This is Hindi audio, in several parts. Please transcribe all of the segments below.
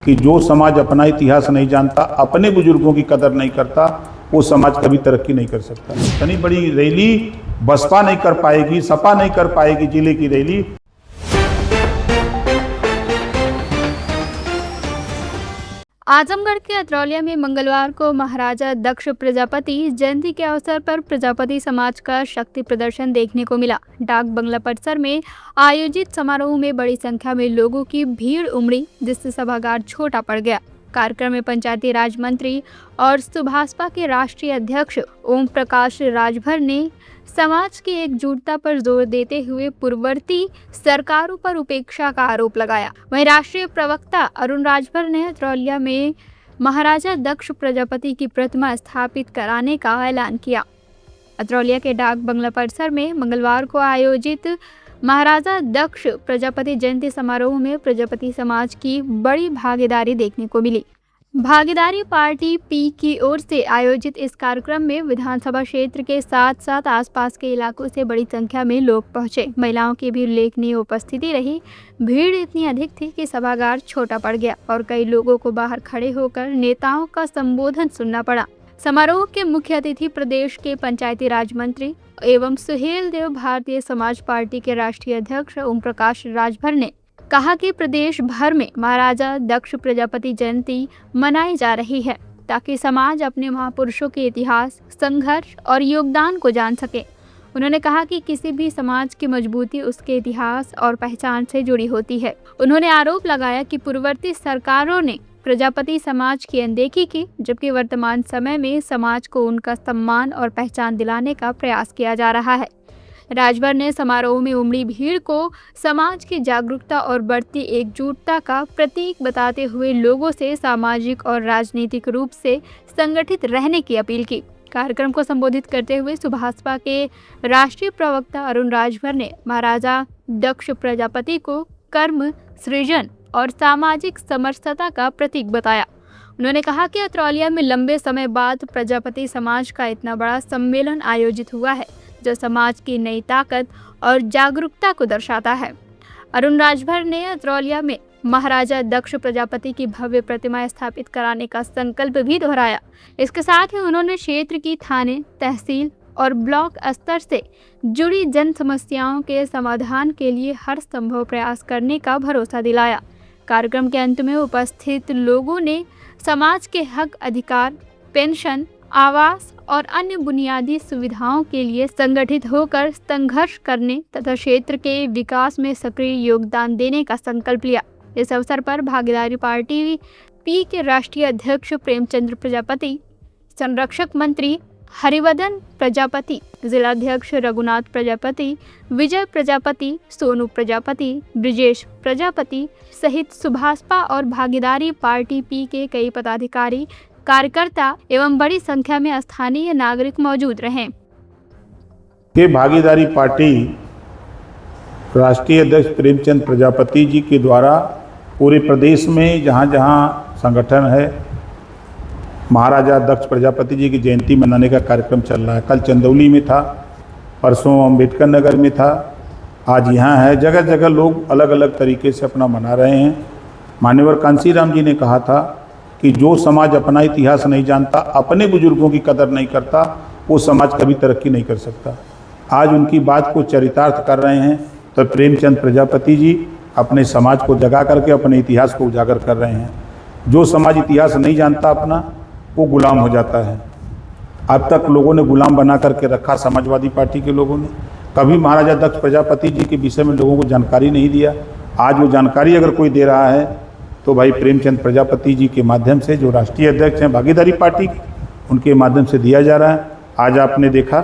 कि जो समाज अपना इतिहास नहीं जानता, अपने बुजुर्गों की कदर नहीं करता, वो समाज कभी तरक्की नहीं कर सकता। इतनी बड़ी रैली बसपा नहीं कर पाएगी, सपा नहीं कर पाएगी, जिले की रैली। आजमगढ़ के अतरौलिया में मंगलवार को महाराजा दक्ष प्रजापति जयंती के अवसर पर प्रजापति समाज का शक्ति प्रदर्शन देखने को मिला। डाक बंगला परिसर में आयोजित समारोह में बड़ी संख्या में लोगों की भीड़ उमड़ी, जिससे सभागार छोटा पड़ गया। कार्यक्रम में पंचायती राज मंत्री और सुभाषपा के राष्ट्रीय अध्यक्ष ओम प्रकाश राजभर ने समाज की एकजुटता पर जोर देते हुए पूर्ववर्ती सरकारों पर उपेक्षा का आरोप लगाया। वहीं राष्ट्रीय प्रवक्ता अरुण राजभर ने अतरौलिया में महाराजा दक्ष प्रजापति की प्रतिमा स्थापित कराने का ऐलान किया। अतरौलिया के डाक बंगला परिसर में मंगलवार को आयोजित महाराजा दक्ष प्रजापति जयंती समारोह में प्रजापति समाज की बड़ी भागीदारी देखने को मिली। भागीदारी पार्टी पी की ओर से आयोजित इस कार्यक्रम में विधानसभा क्षेत्र के साथ साथ आसपास के इलाकों से बड़ी संख्या में लोग पहुंचे। महिलाओं की भी उल्लेखनीय उपस्थिति रही। भीड़ इतनी अधिक थी कि सभागार छोटा पड़ गया और कई लोगों को बाहर खड़े होकर नेताओं का संबोधन सुनना पड़ा। समारोह के मुख्य अतिथि प्रदेश के पंचायती राज मंत्री एवं सुहेल देव भारतीय समाज पार्टी के राष्ट्रीय अध्यक्ष ओम प्रकाश राजभर ने कहा कि प्रदेश भर में महाराजा दक्ष प्रजापति जयंती मनाई जा रही है ताकि समाज अपने महापुरुषों के इतिहास, संघर्ष और योगदान को जान सके। उन्होंने कहा कि किसी भी समाज की मजबूती उसके इतिहास और पहचान से जुड़ी होती है। उन्होंने आरोप लगाया कि पूर्ववर्ती सरकारों ने प्रजापति समाज की अनदेखी की, जबकि वर्तमान समय में समाज को उनका सम्मान और पहचान दिलाने का प्रयास किया जा रहा है। राजभर ने समारोह में उमड़ी भीड़ को समाज की जागरूकता और बढ़ती एकजुटता का प्रतीक बताते हुए लोगों से सामाजिक और राजनीतिक रूप से संगठित रहने की अपील की। कार्यक्रम को संबोधित करते हुए सुभाषपा के राष्ट्रीय प्रवक्ता अरुण राजभर ने महाराजा दक्ष प्रजापति को कर्म, सृजन और सामाजिक समरसता का प्रतीक बताया। उन्होंने कहा कि अतरौलिया में लंबे समय बाद प्रजापति समाज का इतना बड़ा सम्मेलन आयोजित हुआ है, जो समाज की नई ताकत और जागरूकता को दर्शाता है। अरुण राजभर ने अतरौलिया में महाराजा दक्ष प्रजापति की भव्य प्रतिमा स्थापित कराने का संकल्प भी दोहराया। इसके साथ ही उन्होंने क्षेत्र की थाने, तहसील और ब्लॉक स्तर से जुड़ी जन समस्याओं के समाधान के लिए हर संभव प्रयास करने का भरोसा दिलाया। कार्यक्रम के अंत में उपस्थित लोगों ने समाज के हक, अधिकार, पेंशन, आवास और अन्य बुनियादी सुविधाओं के लिए संगठित होकर संघर्ष करने तथा क्षेत्र के विकास में सक्रिय योगदान देने का संकल्प लिया। इस अवसर पर भागीदारी पार्टी पी के राष्ट्रीय अध्यक्ष प्रेमचंद्र प्रजापति, संरक्षक मंत्री हरिवदन प्रजापति, जिलाध्यक्ष रघुनाथ प्रजापति, विजय प्रजापति, सोनू प्रजापति, ब्रिजेश प्रजापति सहित सुभाषपा और भागीदारी पार्टी पी के कई पदाधिकारी, कार्यकर्ता एवं बड़ी संख्या में स्थानीय नागरिक मौजूद रहे। के भागीदारी पार्टी राष्ट्रीय अध्यक्ष प्रेमचंद प्रजापति जी के द्वारा पूरे प्रदेश में जहां जहां संगठन है, महाराजा दक्ष प्रजापति जी की जयंती मनाने का कार्यक्रम चल रहा है। कल चंदौली में था, परसों अम्बेडकर नगर में था, आज यहाँ है। जगह जगह लोग अलग अलग तरीके से अपना मना रहे हैं। मान्यवर कांसीराम जी ने कहा था कि जो समाज अपना इतिहास नहीं जानता, अपने बुजुर्गों की कदर नहीं करता, वो समाज कभी तरक्की नहीं कर सकता। आज उनकी बात को चरितार्थ कर रहे हैं। तो प्रेमचंद प्रजापति जी अपने समाज को जगा करके अपने इतिहास को उजागर कर रहे हैं। जो समाज इतिहास नहीं जानता अपना, वो गुलाम हो जाता है। अब तक लोगों ने गुलाम बना करके रखा, समाजवादी पार्टी के लोगों ने कभी महाराजा दक्ष प्रजापति जी के विषय में लोगों को जानकारी नहीं दिया। आज वो जानकारी अगर कोई दे रहा है तो भाई प्रेमचंद प्रजापति जी के माध्यम से, जो राष्ट्रीय अध्यक्ष हैं भागीदारी पार्टी के, उनके माध्यम से दिया जा रहा है। आज आपने देखा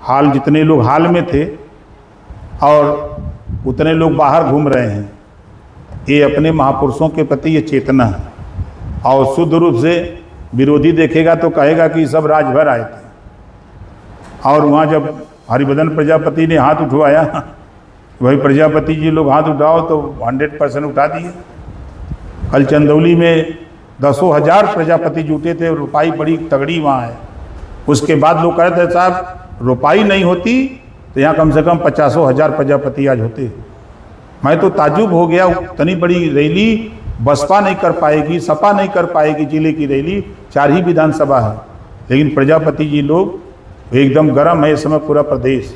हाल जितने लोग हाल में थे और उतने लोग बाहर घूम रहे हैं, ये अपने महापुरुषों के प्रति ये चेतना है। और शुद्ध रूप से विरोधी देखेगा तो कहेगा कि सब राजभर आए थे। और वहाँ जब हरिवदन प्रजापति ने हाथ उठवाया, वही प्रजापति जी लोग हाथ उठाओ तो 100% उठा दिए। कल चंदौली में दसों हजार प्रजापति जुटे थे, रुपाई बड़ी तगड़ी वहाँ है। उसके बाद लोग कह रहे थे साहब रुपाई नहीं होती तो यहाँ कम से कम 50,000 प्रजापति आज होते। मैं तो ताजुब हो गया, इतनी बड़ी रैली बसपा नहीं कर पाएगी, सपा नहीं कर पाएगी जिले की रैली, 4 ही विधानसभा है, लेकिन प्रजापति जी लोग एकदम गर्म है इस समय पूरा प्रदेश।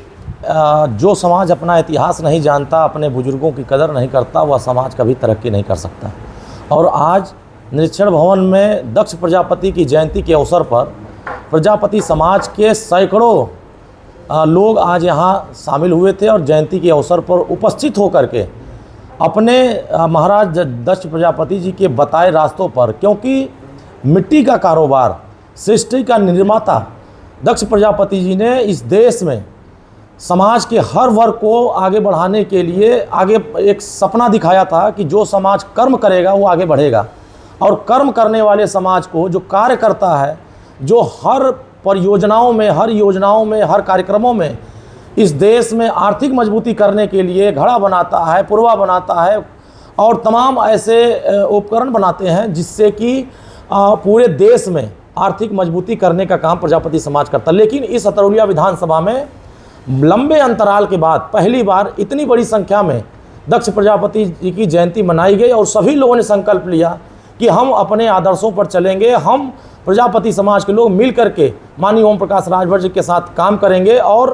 जो समाज अपना इतिहास नहीं जानता, अपने बुजुर्गों की कदर नहीं करता, वह समाज कभी तरक्की नहीं कर सकता। और आज निरीक्षण भवन में दक्ष प्रजापति की जयंती के अवसर पर प्रजापति समाज के सैकड़ों लोग आज यहाँ शामिल हुए थे और जयंती के अवसर पर उपस्थित होकर के अपने महाराज दक्ष प्रजापति जी के बताए रास्तों पर, क्योंकि मिट्टी का कारोबार, सृष्टि का निर्माता दक्ष प्रजापति जी ने इस देश में समाज के हर वर्ग को आगे बढ़ाने के लिए आगे एक सपना दिखाया था कि जो समाज कर्म करेगा वो आगे बढ़ेगा। और कर्म करने वाले समाज को जो कार्य करता है, जो हर परियोजनाओं में, हर योजनाओं में, हर कार्यक्रमों में इस देश में आर्थिक मजबूती करने के लिए घड़ा बनाता है, पुरवा बनाता है और तमाम ऐसे उपकरण बनाते हैं जिससे कि पूरे देश में आर्थिक मजबूती करने का काम प्रजापति समाज करता है। लेकिन इस अतरौलिया विधानसभा में लंबे अंतराल के बाद पहली बार इतनी बड़ी संख्या में दक्ष प्रजापति जी की जयंती मनाई गई और सभी लोगों ने संकल्प लिया कि हम अपने आदर्शों पर चलेंगे, हम प्रजापति समाज के लोग मिल करके माननीय ओम प्रकाश राजभर जी के साथ काम करेंगे और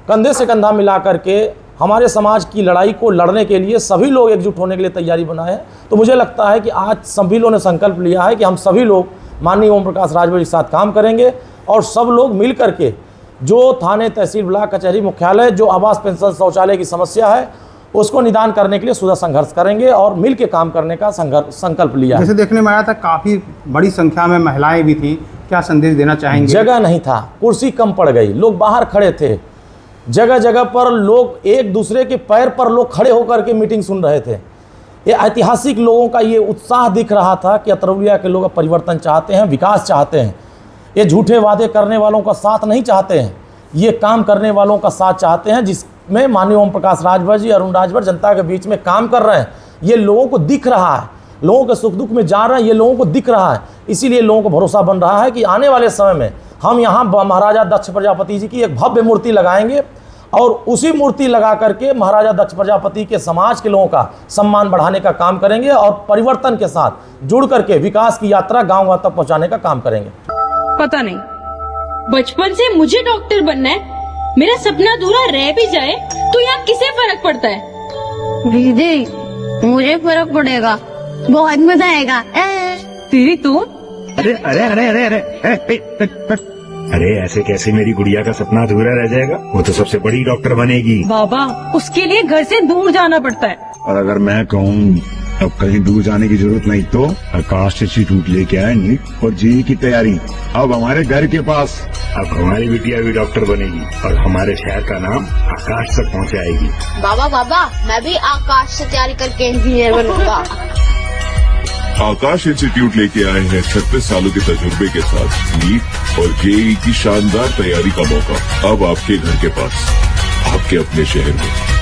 कंधे से कंधा मिला करके हमारे समाज की लड़ाई को लड़ने के लिए सभी लोग एकजुट होने के लिए तैयारी बनाए हैं। तो मुझे लगता है कि आज सभी लोगों ने संकल्प लिया है कि हम सभी लोग माननीय ओम प्रकाश राजभर जी के साथ काम करेंगे और सब लोग मिल करके जो थाने, तहसील, ब्लॉक, कचहरी, मुख्यालय, जो आवास, पेंशन, शौचालय की समस्या है उसको निदान करने के लिए सुधा संघर्ष करेंगे और मिल के काम करने का संकल्प लिया। जैसे देखने में आया था काफ़ी बड़ी संख्या में महिलाएं भी थी, क्या संदेश देना चाहेंगे? जगह नहीं था, कुर्सी कम पड़ गई, लोग बाहर खड़े थे, जगह जगह पर लोग एक दूसरे के पैर पर लोग खड़े होकर के मीटिंग सुन रहे थे। ये ऐतिहासिक लोगों का ये उत्साह दिख रहा था कि अतरौलिया के लोग परिवर्तन चाहते हैं, विकास चाहते हैं। ये झूठे वादे करने वालों का साथ नहीं चाहते हैं, ये काम करने वालों का साथ चाहते हैं जिसमें माननीय ओम प्रकाश राजभर जी, अरुण राजभर जनता के बीच में काम कर रहे हैं। ये लोगों को दिख रहा है, लोगों के सुख दुख में जा रहे हैं, ये लोगों को दिख रहा है। इसीलिए लोगों को भरोसा बन रहा है कि आने वाले समय में हम यहाँ महाराजा दक्ष प्रजापति जी की एक भव्य मूर्ति लगाएंगे और उसी मूर्ति लगा करके महाराजा दक्ष प्रजापति के समाज के लोगों का सम्मान बढ़ाने का काम करेंगे और परिवर्तन के साथ जुड़ करके विकास की यात्रा गाँव-गाँव तक पहुँचाने का काम करेंगे। पता नहीं, बचपन से मुझे डॉक्टर बनना है, मेरा सपना अधूरा रह भी जाए तो यहाँ किसे फर्क पड़ता है? दीदी, मुझे फर्क पड़ेगा, बहुत मजा आएगा। तेरी तो अरे अरे अरे अरे अरे अरे ऐसे कैसे मेरी गुड़िया का सपना अधूरा रह जाएगा? वो तो सबसे बड़ी डॉक्टर बनेगी। बाबा, उसके लिए घर से दूर जाना पड़ता है। और अगर मैं कहूँ अब कहीं दूर जाने की जरूरत नहीं तो आकाश इंस्टीट्यूट लेके आए नीट और जेईई की तैयारी अब हमारे घर के पास। अब हमारी बिटिया भी डॉक्टर बनेगी और हमारे शहर का नाम आकाश तक पहुंचाएगी। बाबा, मैं भी आकाश से तैयारी करके इंजीनियर बनूंगा। आकाश इंस्टीट्यूट लेके आए हैं 36 सालों के तजुर्बे के साथ नीट और जेईई की शानदार तैयारी का मौका अब आपके घर के पास, आपके अपने शहर में।